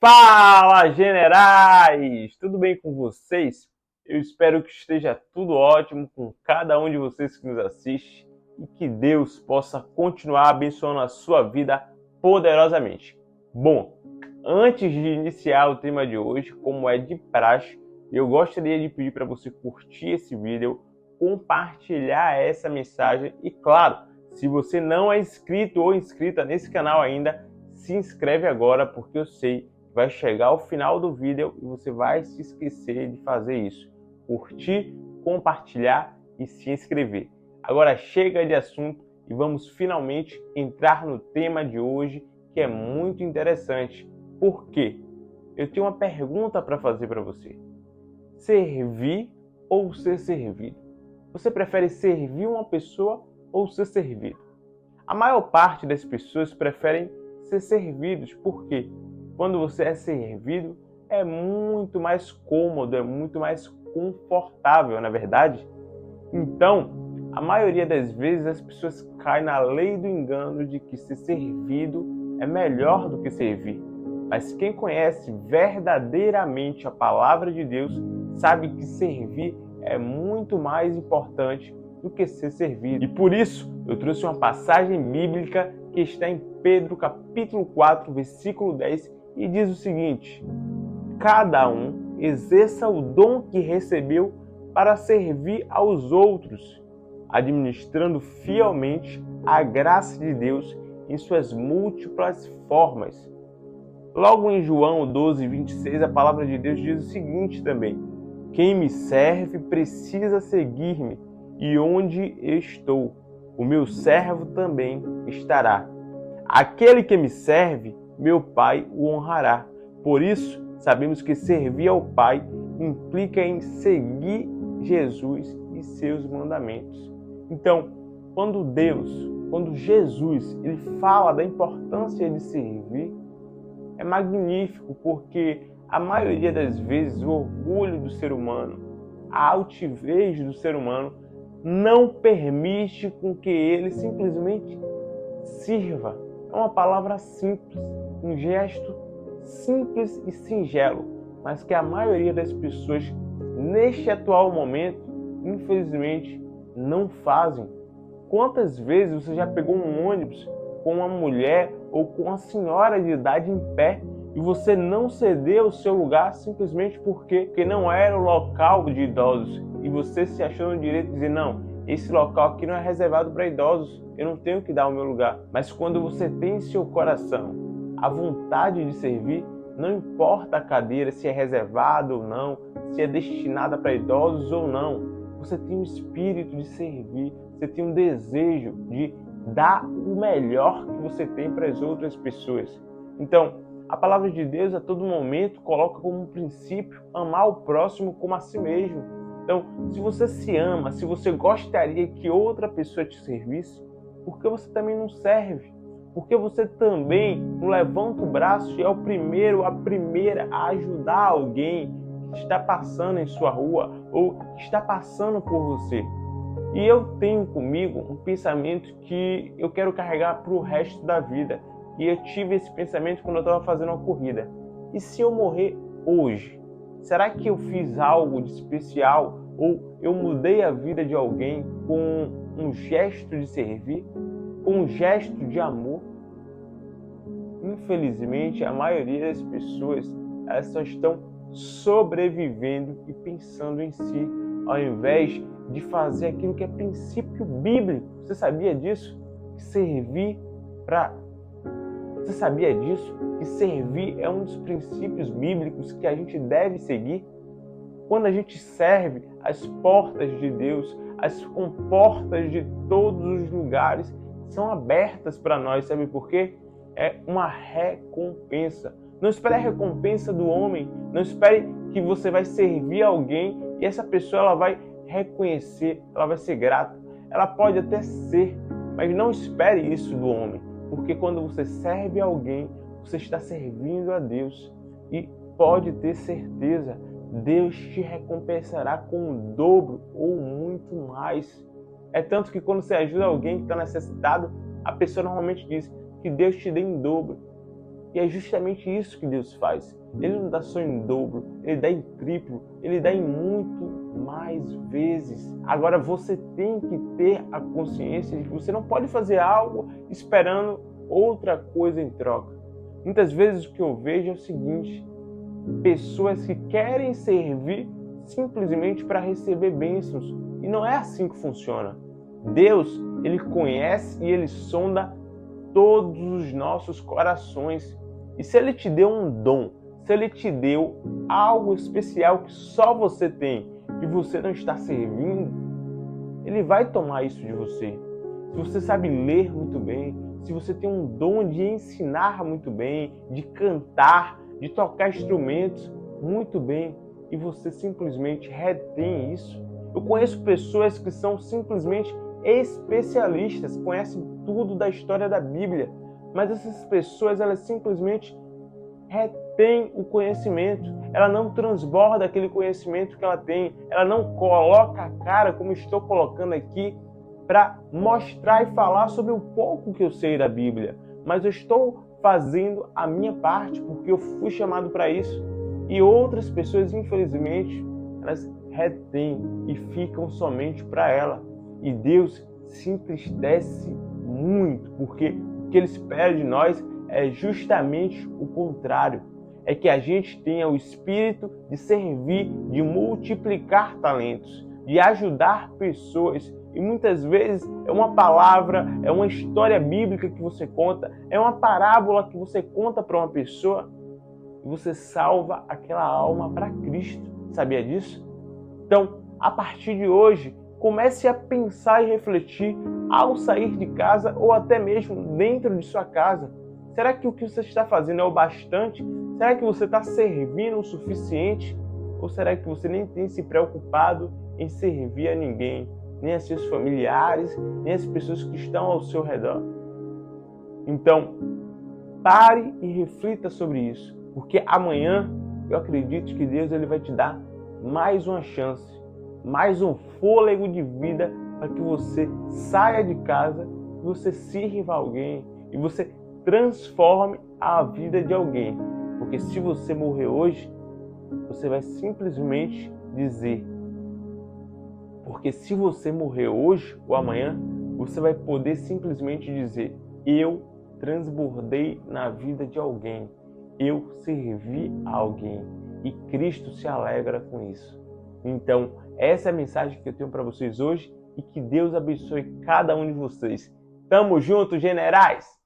Fala, generais! Tudo bem com vocês? Eu espero que esteja tudo ótimo com cada um de vocês que nos assiste e que Deus possa continuar abençoando a sua vida poderosamente. Bom, antes de iniciar o tema de hoje, como é de praxe, eu gostaria de pedir para você curtir esse vídeo, compartilhar essa mensagem e, claro, se você não é inscrito ou inscrita nesse canal ainda, se inscreve agora, porque eu sei vai chegar ao final do vídeo e você vai se esquecer de fazer isso. Curtir, compartilhar e se inscrever. Agora chega de assunto e vamos finalmente entrar no tema de hoje, que é muito interessante. Por quê? Eu tenho uma pergunta para fazer para você. Servir ou ser servido? Você prefere servir uma pessoa ou ser servido? A maior parte das pessoas preferem ser servidos. Por quê? Quando você é servido, é muito mais cômodo, é muito mais confortável, na verdade. Então, a maioria das vezes as pessoas caem na lei do engano de que ser servido é melhor do que servir. Mas quem conhece verdadeiramente a palavra de Deus sabe que servir é muito mais importante do que ser servido. E por isso, eu trouxe uma passagem bíblica que está em Pedro, capítulo 4, versículo 10, e diz o seguinte: cada um exerça o dom que recebeu para servir aos outros, administrando fielmente a graça de Deus em suas múltiplas formas. Logo em João 12, 26, a palavra de Deus diz o seguinte também: quem me serve precisa seguir-me, e onde estou, o meu servo também estará. Aquele que me serve, meu Pai o honrará. Por isso, sabemos que servir ao Pai implica em seguir Jesus e seus mandamentos. Então, quando Jesus, ele fala da importância de servir, é magnífico, porque a maioria das vezes o orgulho do ser humano, a altivez do ser humano, não permite com que ele simplesmente sirva. É uma palavra simples, um gesto simples e singelo, mas que a maioria das pessoas, neste atual momento, infelizmente, não fazem. Quantas vezes você já pegou um ônibus com uma mulher ou com uma senhora de idade em pé e você não cedeu o seu lugar simplesmente porque não era o local de idosos e você se achou no direito de dizer: não, esse local aqui não é reservado para idosos, eu não tenho que dar o meu lugar. Mas quando você tem em seu coração a vontade de servir, não importa a cadeira, se é reservada ou não, se é destinada para idosos ou não, você tem um espírito de servir, você tem um desejo de dar o melhor que você tem para as outras pessoas. Então, a palavra de Deus a todo momento coloca como um princípio amar o próximo como a si mesmo. Então, se você se ama, se você gostaria que outra pessoa te servisse, por que você também não serve? Por que você também não levanta o braço e é o primeiro, a primeira a ajudar alguém que está passando em sua rua ou que está passando por você? E eu tenho comigo um pensamento que eu quero carregar para o resto da vida. E eu tive esse pensamento quando eu estava fazendo uma corrida. E se eu morrer hoje? Será que eu fiz algo de especial ou eu mudei a vida de alguém com um gesto de servir, com um gesto de amor? Infelizmente, a maioria das pessoas, elas só estão sobrevivendo e pensando em si, ao invés de fazer aquilo que é princípio bíblico. Você sabia disso? Você sabia disso? Que servir é um dos princípios bíblicos que a gente deve seguir? Quando a gente serve, as portas de Deus, as comportas de todos os lugares são abertas para nós. Sabe por quê? É uma recompensa. Não espere a recompensa do homem. Não espere que você vai servir alguém e essa pessoa ela vai reconhecer, ela vai ser grata. Ela pode até ser, mas não espere isso do homem. Porque quando você serve alguém, você está servindo a Deus. E pode ter certeza, Deus te recompensará com o dobro ou muito mais. É tanto que quando você ajuda alguém que está necessitado, a pessoa normalmente diz que Deus te dê em dobro. E é justamente isso que Deus faz. Ele não dá só em dobro, Ele dá em triplo, Ele dá em muito mais vezes. Agora você tem que ter a consciência de que você não pode fazer algo esperando outra coisa em troca. Muitas vezes o que eu vejo é o seguinte: pessoas que querem servir simplesmente para receber bênçãos. E não é assim que funciona. Deus, Ele conhece e Ele sonda todos os nossos corações. E se Ele te deu um dom, se Ele te deu algo especial que só você tem e você não está servindo, Ele vai tomar isso de você. Se você sabe ler muito bem, se você tem um dom de ensinar muito bem, de cantar, de tocar instrumentos muito bem, e você simplesmente retém isso. Eu conheço pessoas que são simplesmente especialistas, conhecem tudo da história da Bíblia, mas essas pessoas, elas simplesmente retêm o conhecimento, ela não transborda aquele conhecimento que ela tem, ela não coloca a cara como estou colocando aqui para mostrar e falar sobre o pouco que eu sei da Bíblia, mas eu estou fazendo a minha parte porque eu fui chamado para isso. E outras pessoas, infelizmente, elas retêm e ficam somente para ela. E Deus se entristece muito, porque o que Ele espera de nós é justamente o contrário. É que a gente tenha o espírito de servir, de multiplicar talentos, de ajudar pessoas. E muitas vezes é uma palavra, é uma história bíblica que você conta, é uma parábola que você conta para uma pessoa e você salva aquela alma para Cristo. Sabia disso? Então, a partir de hoje, comece a pensar e refletir ao sair de casa ou até mesmo dentro de sua casa. Será que o que você está fazendo é o bastante? Será que você está servindo o suficiente? Ou será que você nem tem se preocupado em servir a ninguém? Nem a seus familiares, nem as pessoas que estão ao seu redor? Então, pare e reflita sobre isso, porque amanhã eu acredito que Deus vai te dar mais uma chance, mais um fôlego de vida para que você saia de casa, que você sirva alguém e você transforme a vida de alguém. Porque se você morrer hoje, você vai simplesmente dizer. Porque se você morrer hoje ou amanhã, você vai poder simplesmente dizer: eu transbordei na vida de alguém, eu servi a alguém, e Cristo se alegra com isso. Então, essa é a mensagem que eu tenho para vocês hoje, e que Deus abençoe cada um de vocês. Tamo junto, generais!